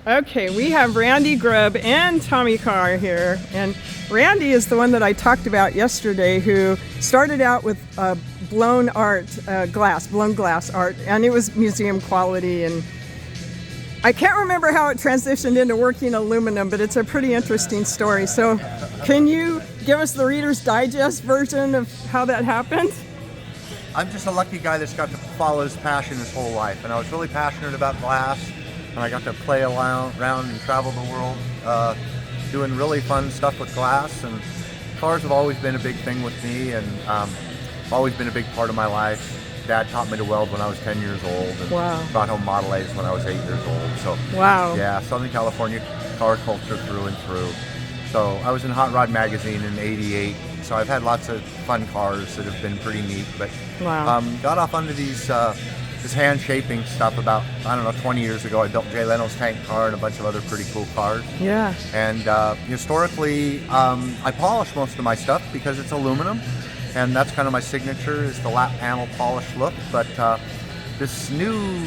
Okay, we have Randy Grubb and Tommy Carr here. And Randy is the one that I talked about yesterday who started out with blown glass art, and it was museum quality. And I can't remember how it transitioned into working aluminum, but it's a pretty interesting story. So can you give us the Reader's Digest version of how that happened? I'm just a lucky guy that's got to follow his passion his whole life. And I was really passionate about glass. And I got to play around and travel the world doing really fun stuff with glass. And cars have always been a big thing with me, and always been a big part of my life. Dad taught me to weld when I was 10 years old, and brought home Model A's when I was 8 years old. So yeah, Southern California car culture through and through. So I was in Hot Rod magazine in '88. So I've had lots of fun cars that have been pretty neat. But got off onto this hand shaping stuff about, 20 years ago. I built Jay Leno's tank car and a bunch of other pretty cool cars. Yeah. And historically, I polish most of my stuff because it's aluminum, and that's kind of my signature, is the lap panel polish look. But this new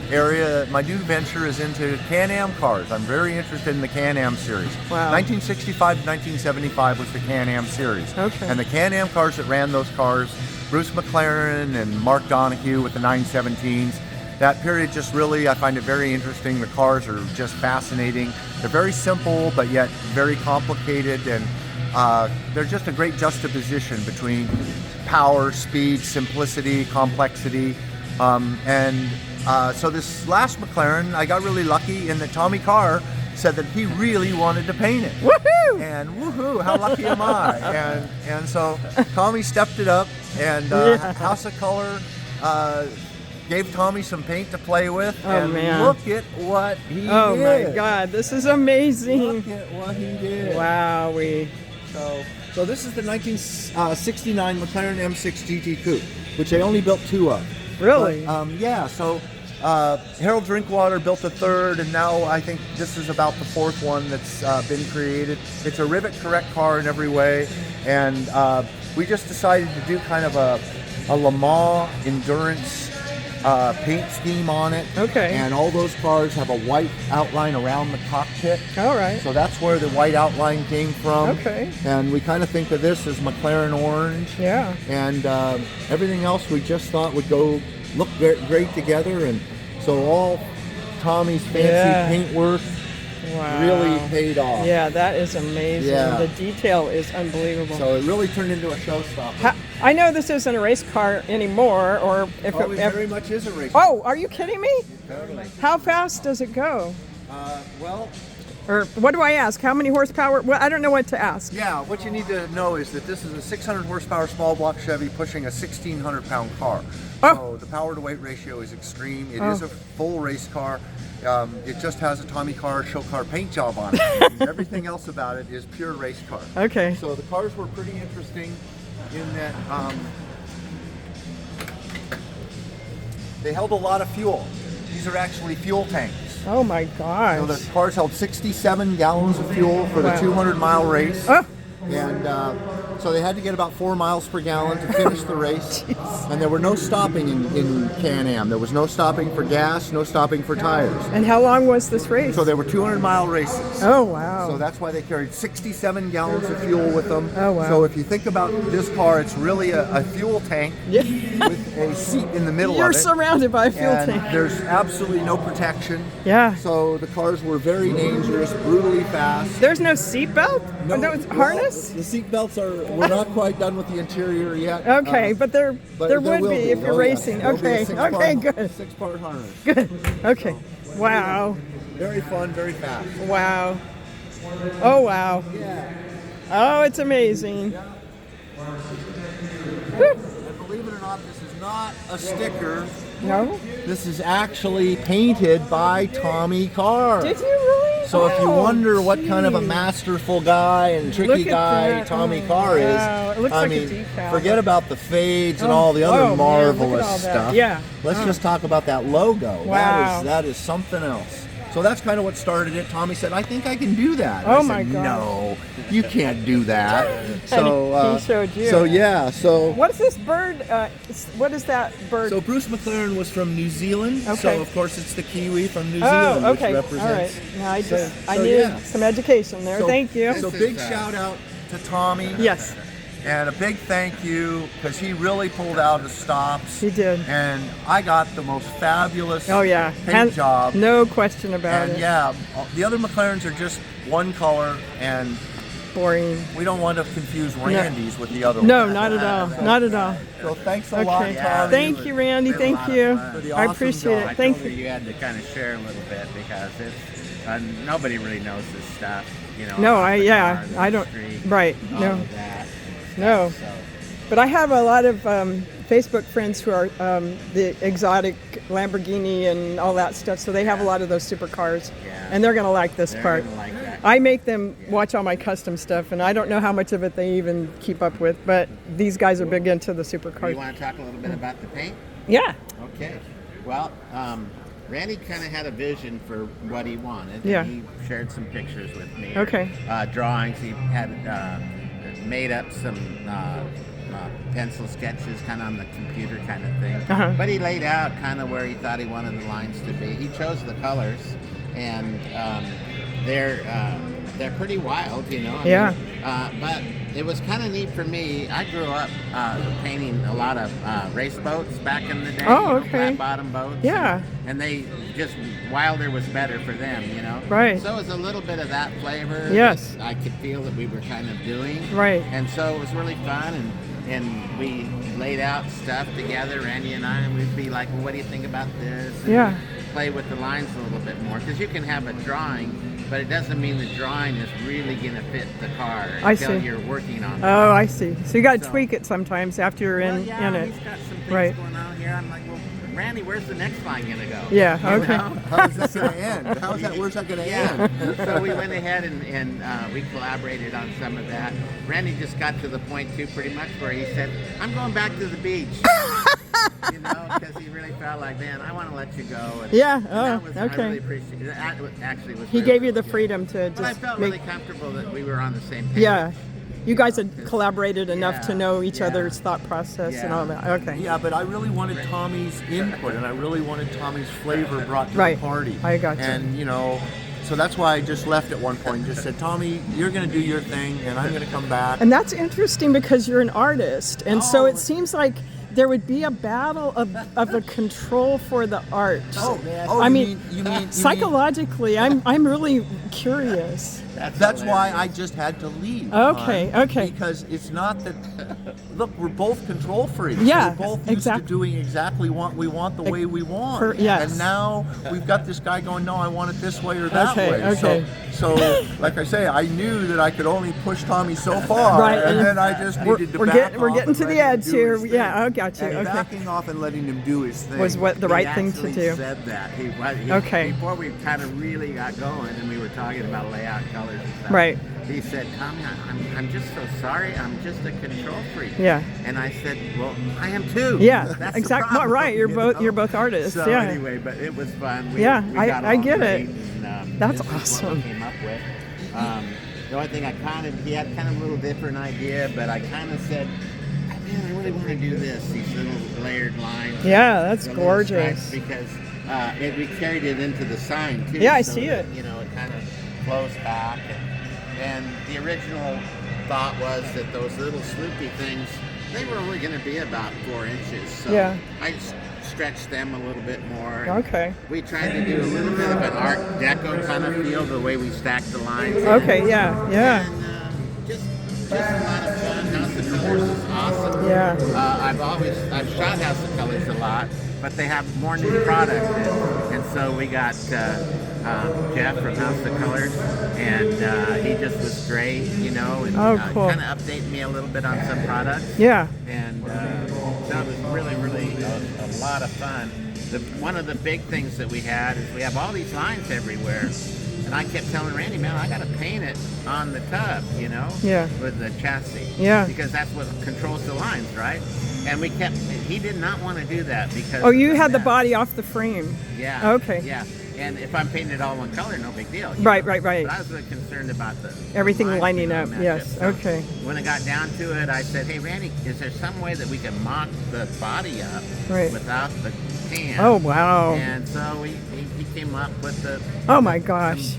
area, my new venture is into Can-Am cars. I'm very interested in the Can-Am series. Wow. 1965 to 1975 was the Can-Am series. Okay. And the Can-Am cars that ran those cars, Bruce McClaren and Mark Donahue with the 917s. That period just really, I find it very interesting. The cars are just fascinating. They're very simple, but yet very complicated, and they're just a great juxtaposition between power, speed, simplicity, complexity. So this last McClaren, I got really lucky in that Tommy Carr said that he really wanted to paint it. Woohoo! And woohoo, how lucky am I? And so Tommy stepped it up, and House of Color gave Tommy some paint to play with. Man. Look at what he did. Oh my God, this is amazing. Look at what he did. Wow, So this is the 1969 McLaren M6 GT Coupe, which they only built 2 of. Really? But, so Harold Drinkwater built a 3rd, and now I think this is about the 4th one that's been created. It's a rivet correct car in every way, and we just decided to do kind of a Le Mans endurance paint scheme on it. Okay. And all those cars have a white outline around the cockpit. All right. So that's where the white outline came from. Okay. And we kind of think of this as McLaren orange. Yeah. And everything else we just thought would go look great together. And so all Tommy's fancy paint work really paid off. Yeah, that is amazing. Yeah. The detail is unbelievable. So it really turned into a showstopper. I know this isn't a race car anymore, or if it very much is a race car. Oh, are you kidding me? Totally. How fast does it go? Well, or what do I ask? How many horsepower? Well, I don't know what to ask. Yeah, what you need to know is that this is a 600 horsepower small block Chevy pushing a 1,600 pound car. So the power to weight ratio is extreme. It is a full race car. It just has a Tommy Carr show car paint job on it. Everything else about it is pure race car. Okay. So the cars were pretty interesting in that they held a lot of fuel. These are actually fuel tanks. Oh my gosh. So the cars held 67 gallons of fuel for the 200-mile race. And so they had to get about 4 miles per gallon to finish the race. And there were no stopping in Can-Am. There was no stopping for gas, no stopping for tires. And how long was this race? So they were 200-mile races. Oh, wow. So that's why they carried 67 gallons of fuel with them. Oh, wow. So if you think about this car, it's really a fuel tank with a seat in the middle of it. You're surrounded by a fuel tank. There's absolutely no protection. Yeah. So the cars were very dangerous, brutally fast. There's no seatbelt? No harness? The seat belts we're not quite done with the interior yet. Okay, but there would be if you're racing. Okay, good. 6-part harness. Good. Okay. Wow. Very fun, very fast. Wow. Oh, wow. Yeah. Oh, it's amazing. Yeah. And believe it or not, this is not a sticker. No? This is actually painted by Tommy Carr. Did you really? So if you wonder what kind of a masterful guy and tricky guy Tommy Carr is, it looks like a decal. Forget about the fades and all the other marvelous man, stuff. Yeah. Let's just talk about that logo. Wow. That is something else. So that's kind of what started it. Tommy said, I think I can do that. Oh I my said, God. No, you can't do that. So he showed you. So yeah, so. What's this bird? What is that bird? So Bruce McClaren was from New Zealand. Okay. So of course it's the kiwi from New Zealand, oh, okay. which represents. All right. Now I so, needed yeah. some education there. So- Thank you. So big shout out to Tommy. Yes, And a big thank you because he really pulled out the stops. he did. And I got the most fabulous Oh yeah, paint job. No question about And it. yeah, the other McLarens are just one color, and Boring. we don't want to confuse Randy's with the other No, one. not at all. Not at all. So thanks a lot, Okay. Tommy. Thank you, Randy. It's been a Thank lot of you. fun. For the I awesome appreciate job. it. Thank I told her you. you had to kind of share a little bit because it's nobody really knows this stuff. You know. No, about the yeah, cars, I the don't. street, Right. all No. of that No. stuff, But I have a lot of Facebook friends who are the exotic Lamborghini and all that stuff, so they have a lot of those supercars, Yeah. and they're gonna like this They're part. gonna like that. I make them watch all my custom stuff, and I don't know how much of it they even keep up with, but these guys are big into the So. supercars. You want to talk a little bit about the paint? Yeah. Okay. Well, Randy kind of had a vision for what he wanted. Yeah. And he shared some pictures with me. Okay. Drawings. He had made up some pencil sketches kind of on the computer kind of thing. Uh-huh. But he laid out kind of where he thought he wanted the lines to be. He chose the colors, and they're pretty wild, you know. I Yeah. mean, but it was kind of neat for me. I grew up painting a lot of race boats back in the day. Oh, you know, okay. flat bottom boats. Yeah. And they just wilder was better for them, you know. Right. So it was a little bit of that flavor. Yes. that I could feel that we were kind of doing. Right. And so it was really fun, and we laid out stuff together, Randy and I, and we'd be like, well, what do you think about this? And Yeah. play with the lines a little bit more, because you can have a drawing, but it doesn't mean the drawing is really going to fit the car I until see. you're working on it. Oh, I see. So you got to So- tweak it sometimes after you're Well, in yeah, it. he's got some things Right. going on here. I'm like, well, Randy, where's the next line going to go? Yeah. You Okay. know? How's that going to end? Where's that going to Yeah. end? So we went ahead and we collaborated on some of that. Randy just got to the point too, pretty much, where he said, "I'm going back to the beach." You know, because he really felt like, man, I want to let you go. And, Yeah, and oh, that was, I okay. really appreciate it. That actually was. He really, gave you the really good. freedom to But I just felt make. really comfortable that we were on the same page. Yeah. You guys had collaborated enough to Yeah, know each yeah. other's thought process and Yeah. all that. Okay. Yeah, but I really wanted Tommy's input, and I really wanted Tommy's flavor brought to Right. the party. I gotcha. And you know, so that's why I just left at one point and just said, Tommy, you're going to do your thing, and I'm going to come back. And that's interesting because you're an artist, and so Oh. it seems like there would be a battle of a control for the art. Oh, I you mean, you mean psychologically, I'm really curious. That's why I just had to leave. Okay, hon, okay. Because it's not that. Look, we're both control freaks. Yeah, we're both used exactly. to doing exactly what we want the way we want. Yes. And now we've got this guy going, no, I want it this way or that Okay, way. okay. So, like I say, I knew that I could only push Tommy so far, Right, and and then I just needed to we're back getting- we're off getting and to let the him edge do here. his thing. Yeah, I got you, And okay. backing off and letting him do his thing Was what the right He thing to actually do. said that. He Okay. Before we kind of really got going and we were talking about layout, colors and stuff. Right. He said, Tommy, I'm just so sorry. I'm just a control freak. Yeah. And I said, well, I am too. Yeah, That's the exactly. Well, problem, right. You're you both know? you're both artists. So yeah. anyway, but it was fun. Yeah, we I- got I along get great, it. And, That's this is what awesome. we came up with. The only thing he had kind of a little different idea, but I kind of said, man, I really want to do this. These little layered lines. Yeah, that's the little stripes, gorgeous. because we carried it into the sign too. Yeah, I so see that, it. You know, it kind of flows back, and the original thought was that those little swoopy things, they were only going to be about 4 inches. So Yeah. I stretched them a little bit more. and Okay. We tried to do a little bit of an Art Deco kind of feel, the way we stacked the lines. Okay. Yeah. Yeah. And just a lot of fun. House of Colors is awesome. Yeah. I've shot House of Colors a lot, but they have more new product, and so we got Jeff from House of Colors, and he just was great, you know, and Oh, cool. kind of updated me a little bit on some products. Yeah. And so it was really, really a lot of fun. One of the big things that we had is we have all these lines everywhere. And I kept telling Randy, man, I got to paint it on the tub, you know, Yeah. with the chassis. Yeah. Because that's what controls the lines, right? And he did not want to do that because. Oh, you of had the that. body off the frame. Yeah. Okay. Yeah. And if I'm painting it all one color, no big deal. Right, know? right, right. But I was really concerned about the Everything lines lining being up, matched yes, So okay. When it got down to it, I said, hey, Randy, is there some way that we can mock the body up Right. without the tan? Oh, wow. And so he came up with the... Oh, my gosh.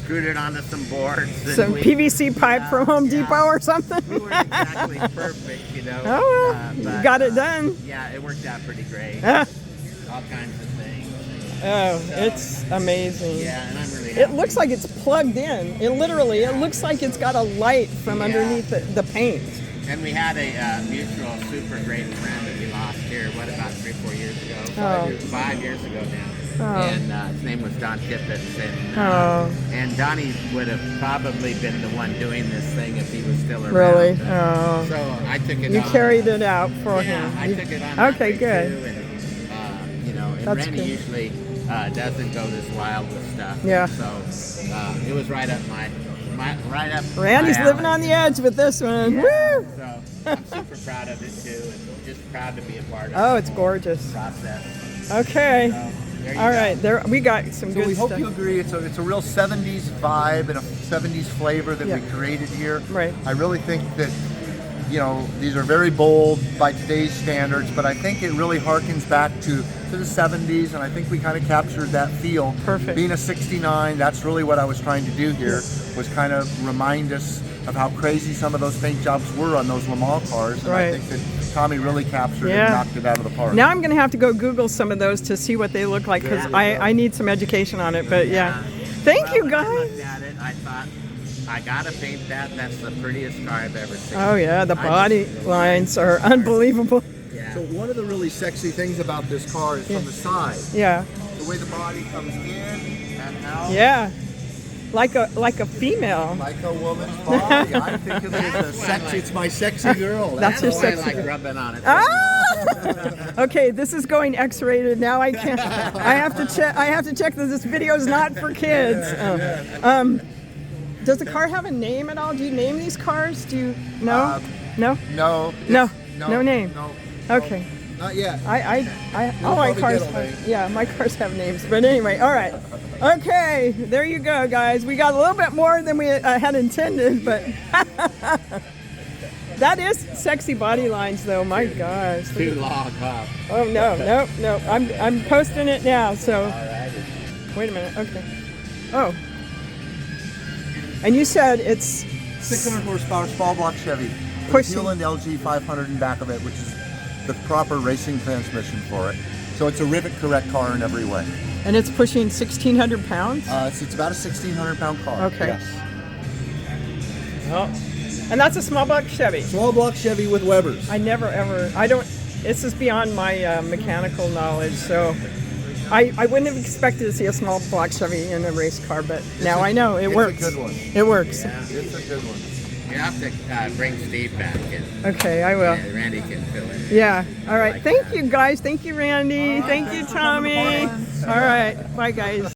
Screwed it onto some boards. And Some PVC pipe from Home yeah. Depot or something? We weren't exactly perfect, you know. Oh, well, you but, got it done. Yeah, it worked out pretty great. Ah. All kinds of things. Oh, So, it's amazing. Yeah, and I'm really It happy. looks like it's plugged in. It looks like it's got a light from Yeah. underneath the paint. And we had a mutual super great friend that we lost here, about 3 or 4 years ago? 5 years ago now. Oh. And his name was Don Tippett. And Donnie would have probably been the one doing this thing if he was still around. Really? But- Oh. So I took it You on. carried it out for Yeah, him. I took it on. that Okay, way good. Too, and, you know, and That's Randy good. usually doesn't go this wild with stuff. Yeah. So it was right up my right up. Randy's my living alley. on the edge with this one. Yeah, Woo! So I'm super proud of it too, and just proud to be a part of. Oh, the it's whole gorgeous. process. Okay. So, there you All go. right, there we got some So good we hope stuff. you agree. It's a real 70s vibe and a 70s flavor that we Yeah. created here. Right. I really think that, you know, these are very bold by today's standards, but I think it really harkens back to the 70s, and I think we kind of captured that feel. Perfect. Being a 69, that's really what I was trying to do here, was kind of remind us of how crazy some of those paint jobs were on those Le Mans cars, and Right. I think that Tommy really captured it Yeah. and knocked it out of the park. Now I'm going to have to go Google some of those to see what they look like because Yeah. I need some education on it. But yeah, thank Well, you when I guys. looked at it, I thought, I gotta paint that. That's the prettiest car I've ever seen. Oh yeah, the I body just- lines are unbelievable. Yeah. So one of the really sexy things about this car is from the side, Yeah, the way the body comes in and out. yeah, like a female. Like a woman's body. I think of it as a That's what I sexy. like. It's my sexy girl. That's your That's why I sexy like girl. rubbing on it. Ah! Okay, this is going X-rated. Now I can't. I have to check. I have to check that this video is not for kids. Does the car have a name at all? Do you name these cars? Do you no? No. No. No. No name. No. Okay. Not yet. All my probably cars get a name. yeah, my cars have names. But anyway, all right. Okay, there you go, guys. We got a little bit more than we had intended, but that is sexy body lines, though. My gosh. Too long, huh? Oh no. I'm posting it now. So Alrighty. wait a minute. Okay. Oh. And you said it's 600 horsepower small block Chevy. With a Pushing. Hewland LG 500 in back of it, which is the proper racing transmission for it. So it's a rivet correct car in every way. and it's pushing 1,600 pounds. It's about a 1,600 pound car. Okay. Yes. Oh. And that's a small block Chevy. Small block Chevy with Webers. I don't, this is beyond my mechanical knowledge, so I wouldn't have expected to see a small block Chevy in a race car, but now I know it it's a works. good one. It works. It's a good one. You have to bring Steve back and Okay, I will. Randy can fill in. Yeah. All right. Like Thank that. you guys. Thank you, Randy. Thank you, Thanks for coming to Tommy. Portland. All right. Bye, guys.